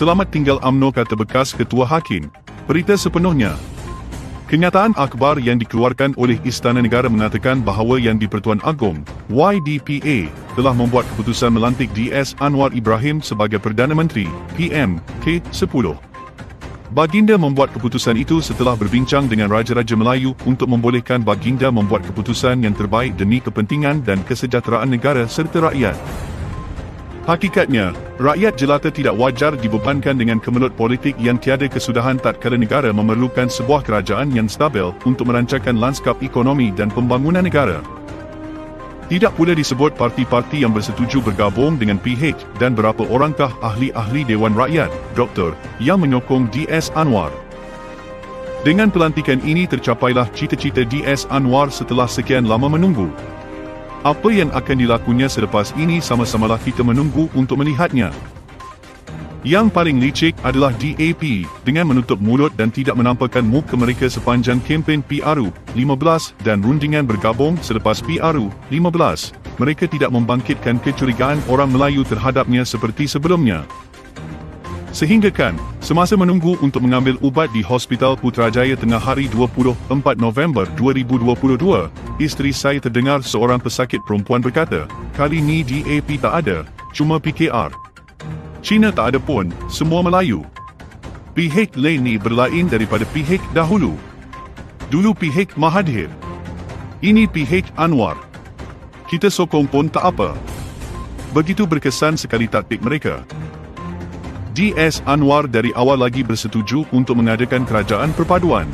Selamat tinggal UMNO, kata bekas Ketua Hakim. Berita sepenuhnya. Kenyataan akhbar yang dikeluarkan oleh Istana Negara mengatakan bahawa Yang di-Pertuan Agong YDPA telah membuat keputusan melantik DS Anwar Ibrahim sebagai Perdana Menteri PM Ke-10. Baginda membuat keputusan itu setelah berbincang dengan Raja-Raja Melayu untuk membolehkan Baginda membuat keputusan yang terbaik demi kepentingan dan kesejahteraan negara serta rakyat. Hakikatnya, rakyat jelata tidak wajar dibebankan dengan kemelut politik yang tiada kesudahan tatkala negara memerlukan sebuah kerajaan yang stabil untuk merancangkan lanskap ekonomi dan pembangunan negara. Tidak pula disebut parti-parti yang bersetuju bergabung dengan PH dan berapa orangkah ahli-ahli Dewan Rakyat, Doktor, yang menyokong DS Anwar. Dengan pelantikan ini tercapailah cita-cita DS Anwar setelah sekian lama menunggu. Apa yang akan dilakunya selepas ini sama-samalah kita menunggu untuk melihatnya. Yang paling licik adalah DAP dengan menutup mulut dan tidak menampakkan muka mereka sepanjang kempen PRU 15 dan rundingan bergabung selepas PRU 15. Mereka tidak membangkitkan kecurigaan orang Melayu terhadapnya seperti sebelumnya. Sehinggakan, semasa menunggu untuk mengambil ubat di Hospital Putrajaya tengah hari 24 November 2022, isteri saya terdengar seorang pesakit perempuan berkata, "Kali ni DAP tak ada, cuma PKR. Cina tak ada pun, semua Melayu. PH lain ni berlain daripada PH dahulu. Dulu PH Mahathir. Ini PH Anwar. Kita sokong pun tak apa." Begitu berkesan sekali taktik mereka. DS Anwar dari awal lagi bersetuju untuk mengadakan kerajaan perpaduan.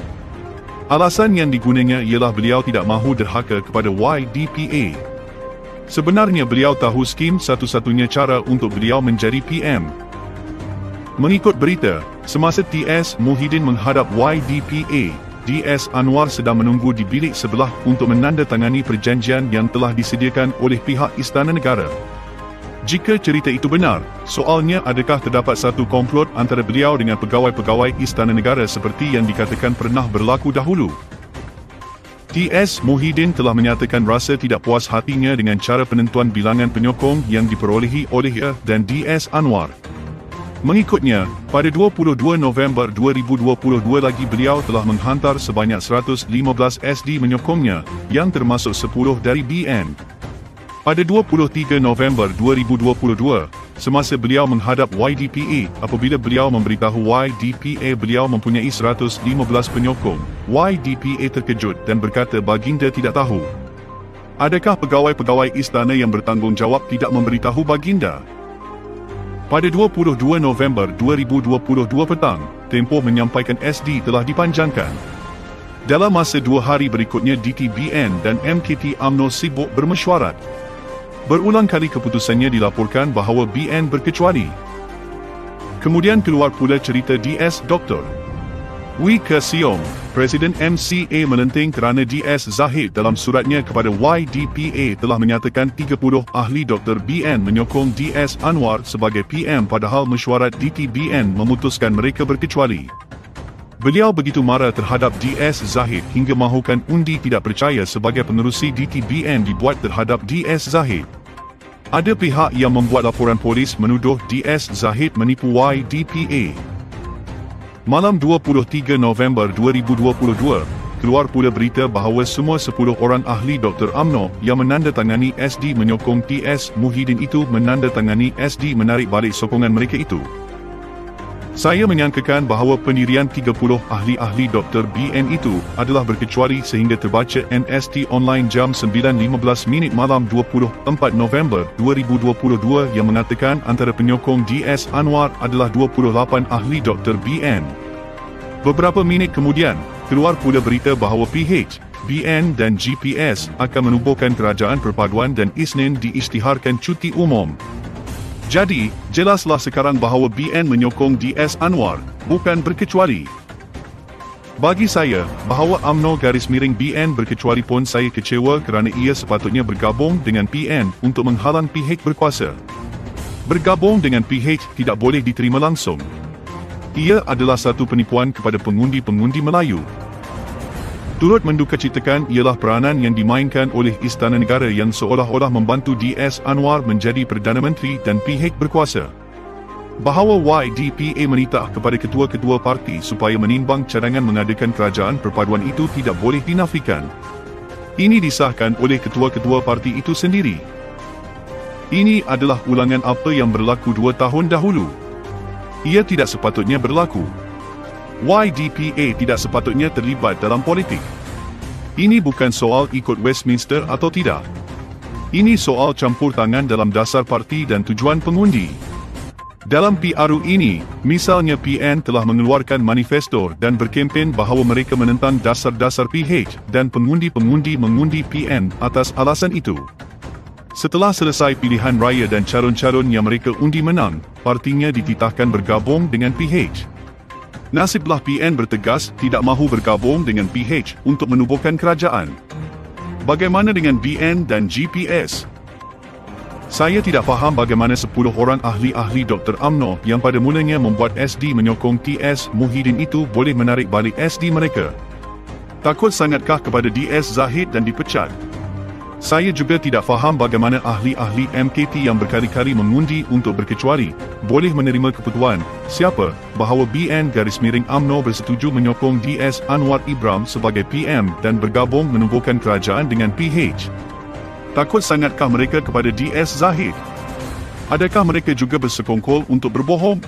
Alasan yang digunanya ialah beliau tidak mahu derhaka kepada YDPA. Sebenarnya beliau tahu skim satu-satunya cara untuk beliau menjadi PM. Mengikut berita, semasa TS Muhyiddin menghadap YDPA, DS Anwar sedang menunggu di bilik sebelah untuk menandatangani perjanjian yang telah disediakan oleh pihak Istana Negara. Jika cerita itu benar, soalnya adakah terdapat satu komplot antara beliau dengan pegawai-pegawai Istana Negara seperti yang dikatakan pernah berlaku dahulu? DS Muhyiddin telah menyatakan rasa tidak puas hatinya dengan cara penentuan bilangan penyokong yang diperolehi oleh dan DS Anwar. Mengikutnya, pada 22 November 2022 lagi beliau telah menghantar sebanyak 115 SD menyokongnya, yang termasuk 10 dari BN. Pada 23 November 2022, semasa beliau menghadap YDPA, apabila beliau memberitahu YDPA beliau mempunyai 115 penyokong, YDPA terkejut dan berkata baginda tidak tahu. Adakah pegawai-pegawai istana yang bertanggungjawab tidak memberitahu baginda? Pada 22 November 2022 petang, Tempoh menyampaikan SD telah dipanjangkan. Dalam masa 2 hari berikutnya DTBN dan MKT UMNO sibuk bermesyuarat. Berulang kali keputusannya dilaporkan bahawa BN berkecuali. Kemudian keluar pula cerita DS Dr. Wee Ka Siong, Presiden MCA melenting kerana DS Zahid dalam suratnya kepada YDPA telah menyatakan 30 ahli Dr. BN menyokong DS Anwar sebagai PM padahal mesyuarat DTBN memutuskan mereka berkecuali. Beliau begitu marah terhadap DS Zahid hingga mahukan undi tidak percaya sebagai penerusi DTBN dibuat terhadap DS Zahid. Ada pihak yang membuat laporan polis menuduh DS Zahid menipu YDPA. Malam 23 November 2022, keluar pula berita bahawa semua 10 orang ahli Dr. UMNO yang menandatangani SD menyokong DS Muhyiddin itu menandatangani SD menarik balik sokongan mereka itu. Saya menyangkakan bahawa pendirian 30 ahli-ahli Dr. BN itu adalah berkecuali sehingga terbaca NST online jam 9.15 malam 24 November 2022 yang mengatakan antara penyokong DS Anwar adalah 28 ahli Dr. BN. Beberapa minit kemudian, keluar pula berita bahawa PH, BN dan GPS akan menubuhkan kerajaan perpaduan dan Isnin diisytiharkan cuti umum. Jadi, jelaslah sekarang bahawa BN menyokong DS Anwar, bukan berkecuali. Bagi saya, bahawa UMNO _BN berkecuali pun saya kecewa kerana ia sepatutnya bergabung dengan PN untuk menghalang PH berkuasa. Bergabung dengan PH tidak boleh diterima langsung. Ia adalah satu penipuan kepada pengundi-pengundi Melayu. Turut mendukacitakan ialah peranan yang dimainkan oleh Istana Negara yang seolah-olah membantu DS Anwar menjadi Perdana Menteri dan PH berkuasa. bahawa YDPA menitah kepada ketua-ketua parti supaya menimbang cadangan mengadakan kerajaan perpaduan itu tidak boleh dinafikan. Ini disahkan oleh ketua-ketua parti itu sendiri. Ini adalah ulangan apa yang berlaku 2 tahun dahulu. Ia tidak sepatutnya berlaku. YDPA tidak sepatutnya terlibat dalam politik. Ini bukan soal ikut Westminster atau tidak. Ini soal campur tangan dalam dasar parti dan tujuan pengundi. Dalam PRU ini, misalnya PN telah mengeluarkan manifesto dan berkempen bahawa mereka menentang dasar-dasar PH dan pengundi-pengundi mengundi PN atas alasan itu. Setelah selesai pilihan raya dan calon-calon yang mereka undi menang, partinya dititahkan bergabung dengan PH. Nasiblah PN bertegas tidak mahu bergabung dengan PH untuk menubuhkan kerajaan. Bagaimana dengan BN dan GPS? Saya tidak faham bagaimana 10 orang ahli-ahli Dr. UMNO yang pada mulanya membuat SD menyokong TS Muhyiddin itu boleh menarik balik SD mereka. Takut sangatkah kepada DS Zahid dan dipecat? Saya juga tidak faham bagaimana ahli-ahli MKT yang berkali-kali mengundi untuk berkecuali boleh menerima keputusan siapa bahawa BN UMNO bersetuju menyokong DS Anwar Ibrahim sebagai PM dan bergabung menubuhkan kerajaan dengan PH. Takut sangatkah mereka kepada DS Zahid? Adakah mereka juga bersekongkol untuk berbohong?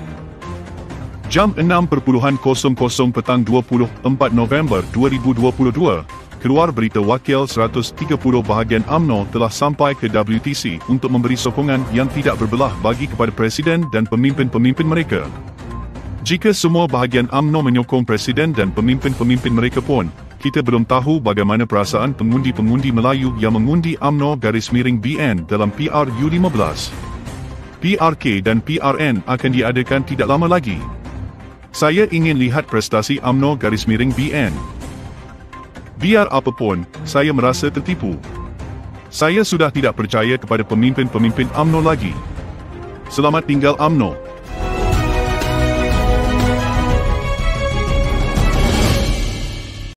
Jam 6.00 petang 24 November 2022, keluar berita wakil 130 bahagian UMNO telah sampai ke WTC untuk memberi sokongan yang tidak berbelah bagi kepada Presiden dan pemimpin-pemimpin mereka. Jika semua bahagian UMNO menyokong Presiden dan pemimpin-pemimpin mereka pun, kita belum tahu bagaimana perasaan pengundi-pengundi Melayu yang mengundi UMNO-BN dalam PRU15. PRK dan PRN akan diadakan tidak lama lagi. Saya ingin lihat prestasi UMNO-BN. Biar apapun, saya merasa tertipu. Saya sudah tidak percaya kepada pemimpin-pemimpin UMNO lagi. Selamat tinggal UMNO.